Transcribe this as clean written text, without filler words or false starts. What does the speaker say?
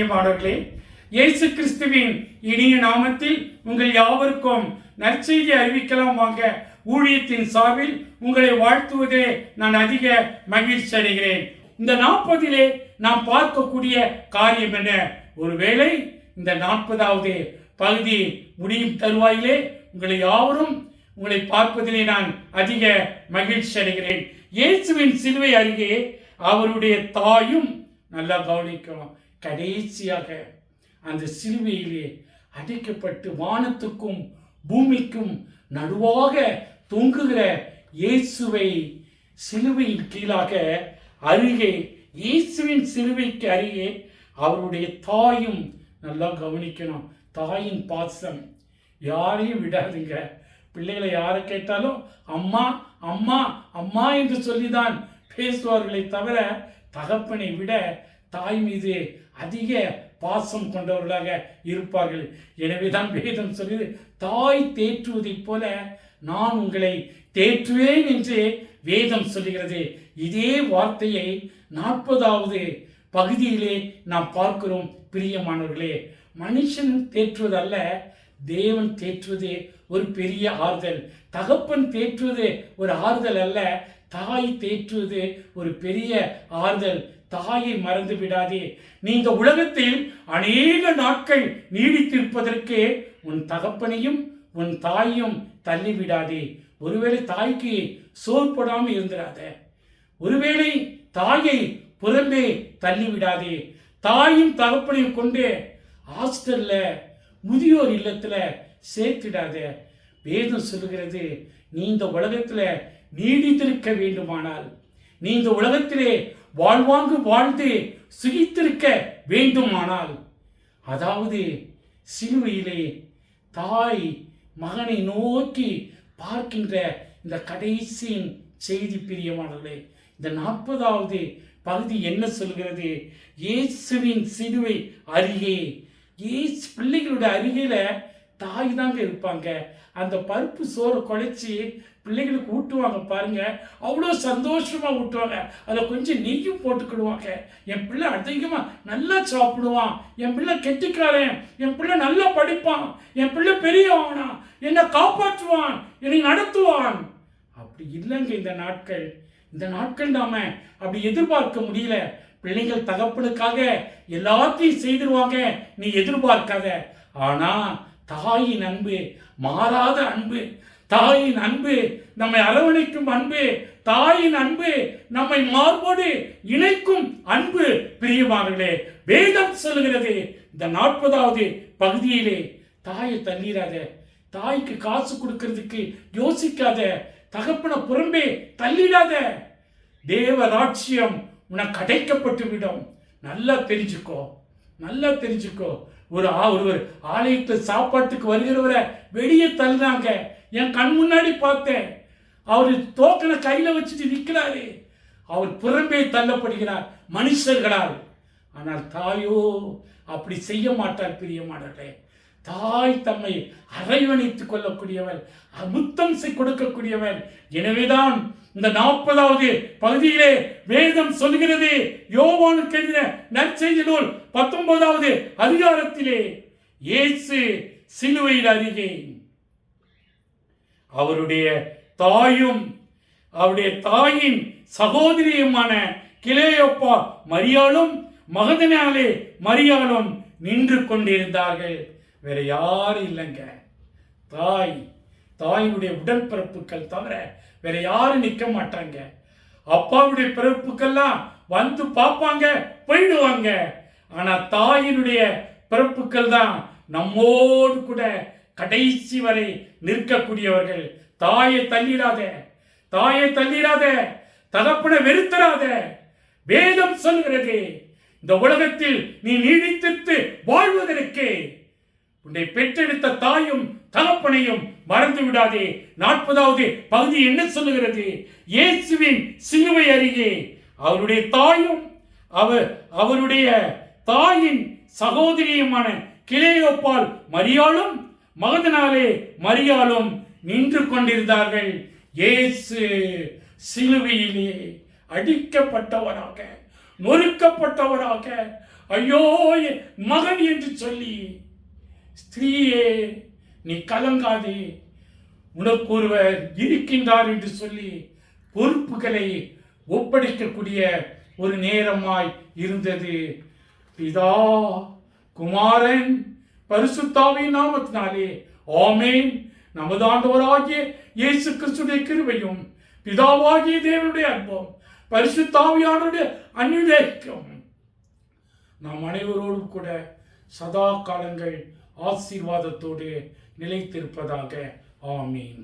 பிரியமானவர்களே, இயேசு கிறிஸ்துவின் இனிய நாமத்தில் உங்கள் யாவருக்கும் நற்செய்தி அறிவிக்கலாம் வாங்க ஊழியத்தின் சார்பில் உங்களை வாழ்த்துவதே நான் அதிக மகிழ்ச்சி அடைகிறேன். இந்த 40 நாம் பார்க்கக்கூடிய காரியம் என்ன? ஒருவேளை இந்த 40வது பகுதி முடியும் தருவாயிலே உங்களை பார்ப்பதிலே நான் அதிக மகிழ்ச்சி அடைகிறேன். இயேசுவின் சிலுவை அருகே அவருடைய தாயும், நல்லா கவனிக்கணும், கடைசியாக அந்த சிலுவையிலே அடைக்கப்பட்டு வானத்துக்கும் பூமிக்கும் நடுவாக தொங்குகிற இயேசுவை சிலுவையின் கீழாக அருகே, இயேசுவின் சிலுவைக்கு அருகே அவருடைய தாயும், நல்லா கவனிக்கணும், தாயின் பாசம் யாரையும் விடாதுங்க. பிள்ளைகளை யாரை கேட்டாலும் அம்மா அம்மா அம்மா என்று சொல்லிதான் பேசுவார்களை தவிர தகப்பனை விட தாய் மீது அதிக பாசம் கொண்டவர்களாக இருப்பார்கள். எனவேதான் வேதம் சொல்லுது, தாய் தேற்றுவதைப் போல நான் உங்களை தேற்றுவேன் என்று வேதம் சொல்லுகிறது. இதே வார்த்தையை 40வது பகுதியிலே நாம் பார்க்கிறோம். பிரியமானவர்களே, மனுஷன் தேற்றுவதல்ல, தேவன் தேற்றுவதே ஒரு பெரிய ஆறுதல். தகப்பன் தேற்றுவது ஒரு ஆறுதல் அல்ல, தாய் தேற்றுவது ஒரு பெரிய ஆறுதல். தாயை மறந்து விடாதே. நீ இந்த உலகத்தில் அநேக நாட்கள் நீடித்திருப்பதற்கு உன் தகப்பனையும் உன் தாயும் தள்ளிவிடாதே. ஒருவேளை தாய்க்கு சோர் போடாமல் இருந்துடாத. ஒருவேளை தாயை புறம்பே தள்ளிவிடாதே. தாயும் தகப்பனையும் கொண்டு ஹாஸ்டல்ல, முதியோர் இல்லத்துல சேர்த்திடாத. வேதம் சொல்லுகிறது, நீ இந்த உலகத்துல நீடித்திருக்க வேண்டுமானால், நீ இந்த உலகத்திலே வாழ்வாங்கு வாழ்ந்து சுகித்திருக்க வேண்டுமானால், அதாவது சிலுவையிலே தாய் மகனை நோக்கி பார்க்கின்ற இந்த கடைசியின் செய்தி. பிரியமானவர்களே, இந்த 40வது பகுதி என்ன சொல்கிறது? இயேசுவின் சிலுவை அருகே, இயேசு பிள்ளைகளுடைய அருகில தாய் தாங்க இருப்பாங்க. அந்த பருப்பு சோறு குழைச்சி பிள்ளைகளுக்கு ஊட்டுவாங்க பாருங்க, அவ்வளோ சந்தோஷமா ஊட்டுவாங்க. அதில் கொஞ்சம் நெய்யும் போட்டுக்கிடுவாங்க. என் பிள்ளை அதிகமாக நல்லா சாப்பிடுவான், என் பிள்ளை கெட்டிக்காரன், என் பிள்ளை நல்லா படிப்பான், என் பிள்ளை பெரியவனா, என்னை காப்பாற்றுவான், என்னை நடத்துவான். அப்படி இல்லைங்க இந்த நாட்கள் நாம அப்படி எதிர்பார்க்க முடியல. பிள்ளைகள் தகப்பனுக்காக எல்லாத்தையும் செய்திருவாங்க, நீ எதிர்பார்க்காத. ஆனா தாயின் அன்பு மாறாத அன்பு, தாயின் அன்பு நம்மை அரவணைக்கும் அன்பு, தாயின் அன்பு நம்மை மார்போடு இணைக்கும் அன்பு. பிரியமானவர்களே, வேதம் சொல்லுகிறது, இந்த 40வது பகுதியிலே தாயை தள்ளிடாத, தாய்க்கு காசு கொடுக்கிறதுக்கு யோசிக்காத, தகப்பன புறம்பே தள்ளிடாத. தேவ ராட்சியம் உனக்கு அடைக்கப்பட்டு விடும். நல்லா தெரிஞ்சுக்கோ. ஒரு ஆலயத்தில் சாப்பாட்டுக்கு வருகிறவரை வெளியே தள்ளினாங்க. என் கண் முன்னாடி பார்த்தேன். அவர் தோக்கனை கையில வச்சுட்டு நிற்கிறாரு. அவர் புறம்பே தள்ளப்படுகிறார் மனுஷர்களால். ஆனால் தாயோ அப்படி செய்ய மாட்டார். பிரியமானவர்களே, தாய் தம்மை அரவணைத்துக் கொள்ளக்கூடியவர், முத்தம் கொடுக்கக்கூடியவர். எனவேதான் இந்த 40வது பகுதியிலே வேதம் சொல்கிறது, யோவானுக்கு எழுதின நற்செய்தி நூல் 19வது அதிகாரத்திலே, இயேசு சிலுவையில் அருகே அவருடைய தாயும் அவருடைய தாயின் சகோதரியுமான கிலேயோப்பா மரியாளும் மகதலேனாலே மரியாளும் நின்று கொண்டிருந்தார்கள். வேற யாரும் இல்லைங்க. தாயினுடைய உடன்பிறப்புகள் தவிர வேற யாரும் நிற்க மாட்டாங்க. அப்பாவுடைய பிறப்புக்கெல்லாம் வந்து பார்ப்பாங்க, போயிடுவாங்க. ஆனா தாயினுடைய பிறப்புக்கள் தான் நம்மோடு கூட கடைசி வரை நிற்கக்கூடியவர்கள். தாயை தள்ளிடாத, தகப்பனை வெறுத்தராத. வேதம் சொல்கிறது, இந்த உலகத்தில் நீ நீடித்து வாழ்வதற்கு உன்னை பெற்றெடுத்த தாயும் தகப்பனையும் மறந்து விடாதே. 40வது பகுதி என்ன சொல்லுகிறது? இயேசுவின் சிலுவை அருகே அவருடைய தாயும் அவருடைய தாயின் சகோதரியுமான கிலேயோப்பால் மரியாளும் மகதலேனாலே மரியாளும் நின்று கொண்டிருந்தார்கள். இயேசு சிலுவையிலே அடிக்கப்பட்டவராக, நொறுக்கப்பட்டவராக, ஐயோ என் மகன் என்று சொல்லி, ஸ்திரீயே நீ கலங்காதே, உனக்கு ஒருவர் இருக்கின்றார் என்று சொல்லி பொறுப்புகளை ஒப்படைக்கக்கூடிய ஒரு நேரமாய் இருந்தது. பிதா, குமாரன், பரிசுத்தாவின் நாமத்தினாலே ஆமென். நமது ஆண்டவராகிய இயேசு கிறிஸ்துவின் கிருபையும், பிதாவாகிய தேவனுடைய அன்பும், பரிசுத்தாவியானுடைய அன்பிற்கும் நாம் அனைவரோடும் கூட சதா காலங்கள் ஆசீர்வாதத்தோடு நிலைத்திருப்பதாக. ஆமீன்.